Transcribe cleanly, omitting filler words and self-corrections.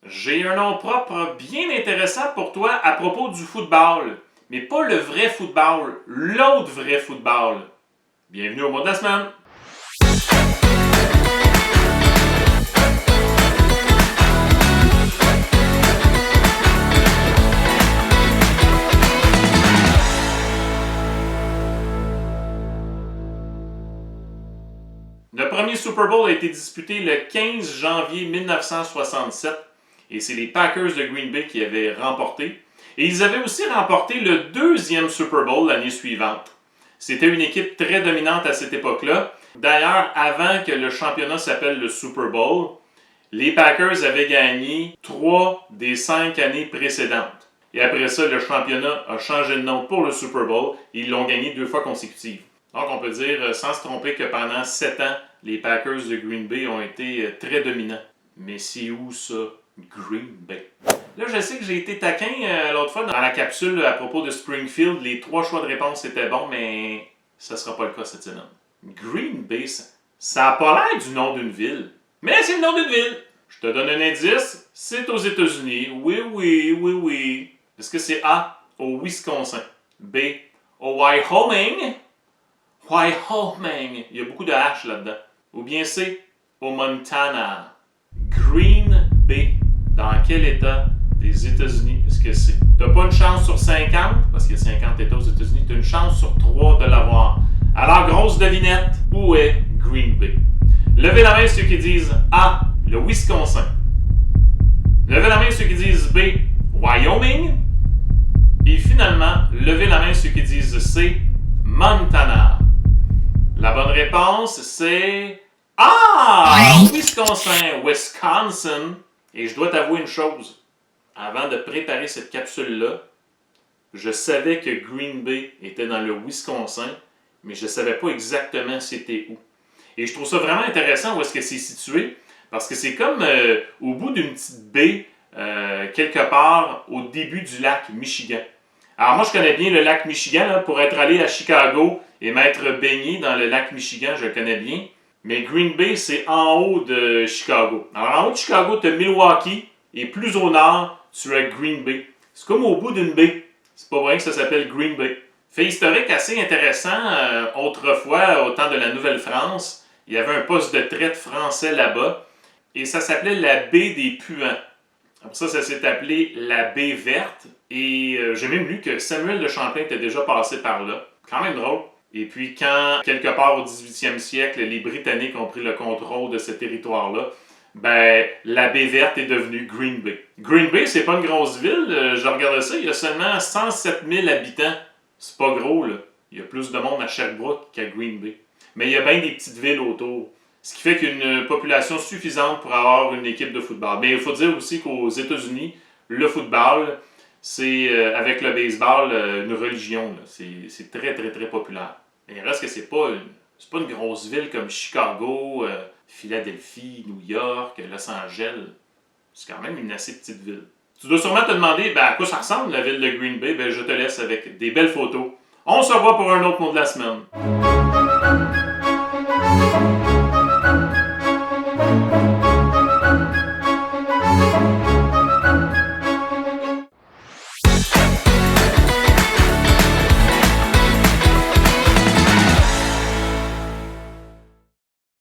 J'ai un nom propre bien intéressant pour toi à propos du football. Mais pas le vrai football, l'autre vrai football. Bienvenue au mot de la semaine. Le premier Super Bowl a été disputé le 15 janvier 1967 et c'est les Packers de Green Bay qui avaient remporté. Et ils avaient aussi remporté le deuxième Super Bowl l'année suivante. C'était une équipe très dominante à cette époque-là. D'ailleurs, avant que le championnat s'appelle le Super Bowl, les Packers avaient gagné 3 des 5 années précédentes. Et après ça, le championnat a changé de nom pour le Super Bowl et ils l'ont gagné 2 fois consécutives. Donc, on peut dire sans se tromper que pendant 7 ans, les Packers de Green Bay ont été très dominants. Mais c'est où ça, Green Bay? Là, je sais que j'ai été taquin l'autre fois dans la capsule à propos de Springfield. Les 3 choix de réponse étaient bons, mais ça ne sera pas le cas cette semaine. Green Bay, ça n'a pas l'air du nom d'une ville. Mais c'est le nom d'une ville. Je te donne un indice, c'est aux États-Unis. Oui. Est-ce que c'est A, au Wisconsin? B, au Wyoming? Wyoming. Il y a beaucoup de H là-dedans. Ou bien C, au Montana. Green Bay. Dans quel état des États-Unis est-ce que c'est? T'as pas une chance sur 50, parce qu'il y a 50 États aux États-Unis, t'as une chance sur 3 de l'avoir. Alors, grosse devinette, où est Green Bay? Levez la main ceux qui disent A, le Wisconsin. Levez la main ceux qui disent B, Wyoming. Et finalement, levez la main ceux qui disent C, Montana. La bonne réponse, c'est Wisconsin. Et je dois t'avouer une chose. Avant de préparer cette capsule-là, je savais que Green Bay était dans le Wisconsin, mais je ne savais pas exactement c'était où. Et je trouve ça vraiment intéressant où est-ce que c'est situé, parce que c'est comme au bout d'une petite baie, quelque part au début du lac Michigan. Alors moi, je connais bien le lac Michigan, là, pour être allé à Chicago et m'être baigné dans le lac Michigan, je le connais bien. Mais Green Bay, c'est en haut de Chicago. Alors en haut de Chicago, tu as Milwaukee, et plus au nord, tu as Green Bay. C'est comme au bout d'une baie. C'est pas vrai que ça s'appelle Green Bay. Fait historique assez intéressant, autrefois, au temps de la Nouvelle-France, il y avait un poste de traite français là-bas, et ça s'appelait la baie des Puants. Après ça s'est appelé la baie verte, et j'ai même lu que Samuel de Champlain était déjà passé par là. Quand même drôle. Et puis quand, quelque part au 18e siècle, les Britanniques ont pris le contrôle de ce territoire-là, ben, la baie verte est devenue Green Bay. Green Bay, c'est pas une grosse ville. Je regardais ça, il y a seulement 107 000 habitants. C'est pas gros, là. Il y a plus de monde à Sherbrooke qu'à Green Bay. Mais il y a bien des petites villes autour. Ce qui fait qu'il y a une population suffisante pour avoir une équipe de football. Mais il faut dire aussi qu'aux États-Unis, le football, c'est, avec le baseball, une religion. C'est très populaire. Mais il reste que c'est pas une grosse ville comme Chicago, Philadelphie, New York, Los Angeles. C'est quand même une assez petite ville. Tu dois sûrement te demander à quoi ça ressemble la ville de Green Bay. Ben, je te laisse avec des belles photos. On se revoit pour un autre mot de la semaine.